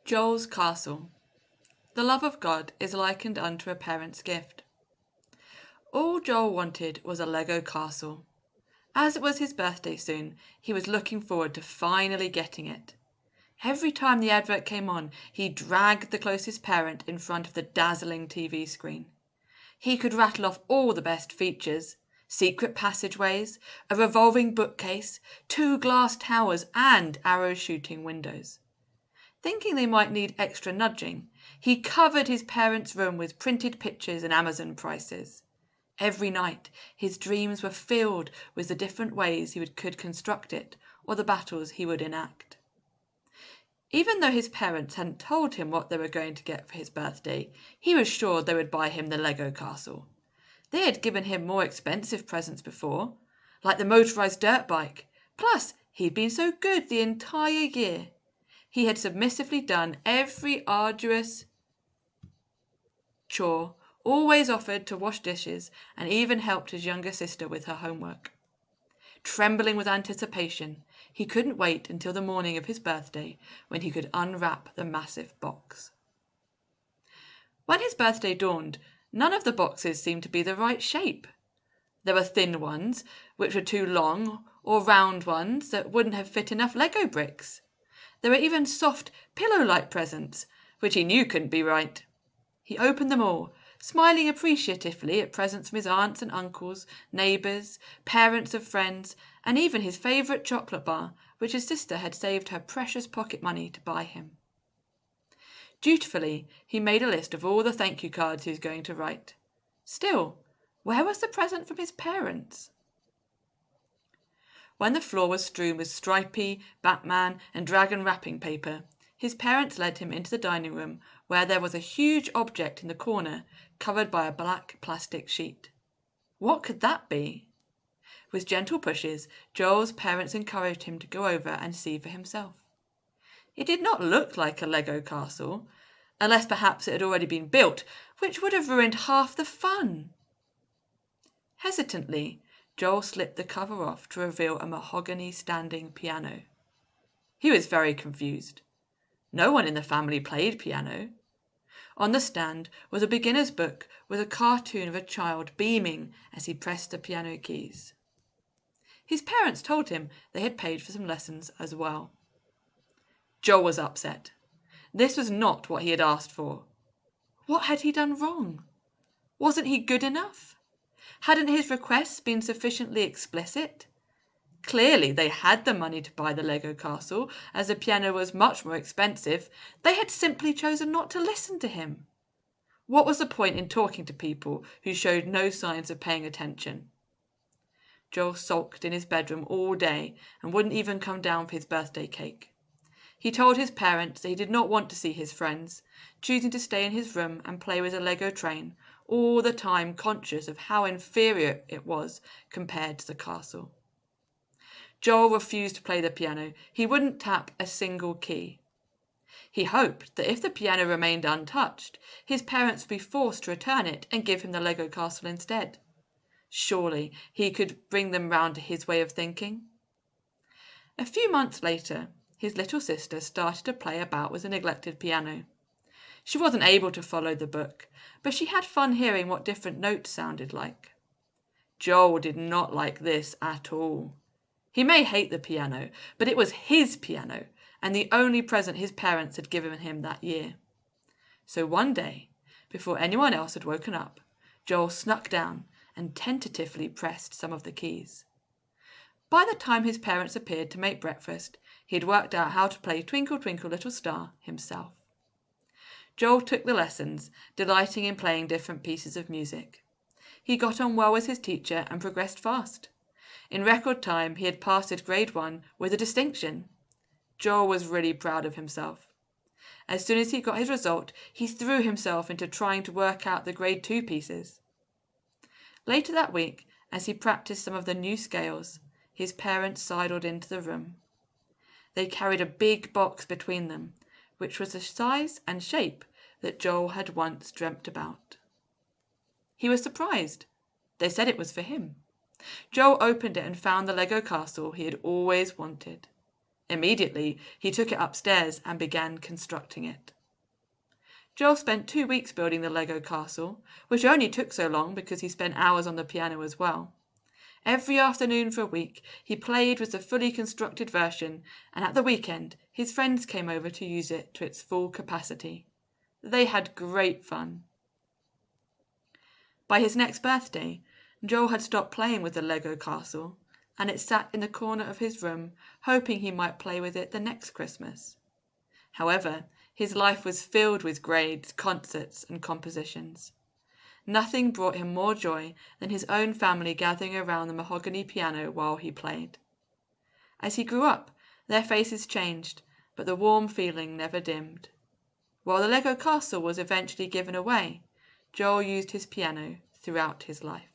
Joel's Castle. The love of God is likened unto a parent's gift. All Joel wanted was a Lego castle. As it was his birthday soon, he was looking forward to finally getting it. Every time the advert came on, he dragged the closest parent in front of the dazzling TV screen. He could rattle off all the best features: secret passageways, a revolving bookcase, 2 glass towers, and arrow-shooting windows. Thinking they might need extra nudging, he covered his parents' room with printed pictures and Amazon prices. Every night his dreams were filled with the different ways he could construct it, or the battles he would enact. Even though his parents hadn't told him what they were going to get for his birthday, he was sure they would buy him the Lego castle. They had given him more expensive presents before, like the motorized dirt bike. Plus, he'd been so good the entire year. He had submissively done every arduous chore, always offered to wash dishes, and even helped his younger sister with her homework. Trembling with anticipation, he couldn't wait until the morning of his birthday when he could unwrap the massive box. When his birthday dawned, none of the boxes seemed to be the right shape. There were thin ones, which were too long, or round ones that wouldn't have fit enough Lego bricks. There were even soft, pillow-like presents, which he knew couldn't be right. He opened them all, smiling appreciatively at presents from his aunts and uncles, neighbours, parents of friends, and even his favourite chocolate bar, which his sister had saved her precious pocket money to buy him. Dutifully, he made a list of all the thank you cards he was going to write. Still, where was the present from his parents? When the floor was strewn with stripy, Batman, and dragon wrapping paper, his parents led him into the dining room, where there was a huge object in the corner, covered by a black plastic sheet. What could that be? With gentle pushes, Joel's parents encouraged him to go over and see for himself. It did not look like a Lego castle, unless perhaps it had already been built, which would have ruined half the fun. Hesitantly, Joel slipped the cover off to reveal a mahogany standing piano. He was very confused. No one in the family played piano. On the stand was a beginner's book with a cartoon of a child beaming as he pressed the piano keys. His parents told him they had paid for some lessons as well. Joel was upset. This was not what he had asked for. What had he done wrong? Wasn't he good enough? Hadn't his requests been sufficiently explicit? Clearly they had the money to buy the Lego castle, as the piano was much more expensive. They had simply chosen not to listen to him. What was the point in talking to people who showed no signs of paying attention? Joel sulked in his bedroom all day and wouldn't even come down for his birthday cake. He told his parents that he did not want to see his friends, choosing to stay in his room and play with a Lego train, all the time conscious of how inferior it was compared to the castle. Joel refused to play the piano. He wouldn't tap a single key. He hoped that if the piano remained untouched, his parents would be forced to return it and give him the Lego castle instead. Surely he could bring them round to his way of thinking. A few months later, his little sister started to play about with the neglected piano. She wasn't able to follow the book, but she had fun hearing what different notes sounded like. Joel did not like this at all. He may hate the piano, but it was his piano, and the only present his parents had given him that year. So one day, before anyone else had woken up, Joel snuck down and tentatively pressed some of the keys. By the time his parents appeared to make breakfast, he had worked out how to play Twinkle, Twinkle, Little Star himself. Joel took the lessons, delighting in playing different pieces of music. He got on well with his teacher and progressed fast. In record time, he had passed his grade 1 with a distinction. Joel was really proud of himself. As soon as he got his result, he threw himself into trying to work out the grade 2 pieces. Later that week, as he practiced some of the new scales, his parents sidled into the room. They carried a big box between them, which was the size and shape that Joel had once dreamt about. He was surprised. They said it was for him. Joel opened it and found the Lego castle he had always wanted. Immediately, he took it upstairs and began constructing it. Joel spent 2 weeks building the Lego castle, which only took so long because he spent hours on the piano as well. Every afternoon for a week, he played with the fully constructed version, and at the weekend, his friends came over to use it to its full capacity. They had great fun. By his next birthday, Joel had stopped playing with the Lego castle, and it sat in the corner of his room, hoping he might play with it the next Christmas. However, his life was filled with grades, concerts, and compositions. Nothing brought him more joy than his own family gathering around the mahogany piano while he played. As he grew up, their faces changed, but the warm feeling never dimmed. While the Lego castle was eventually given away, Joel used his piano throughout his life.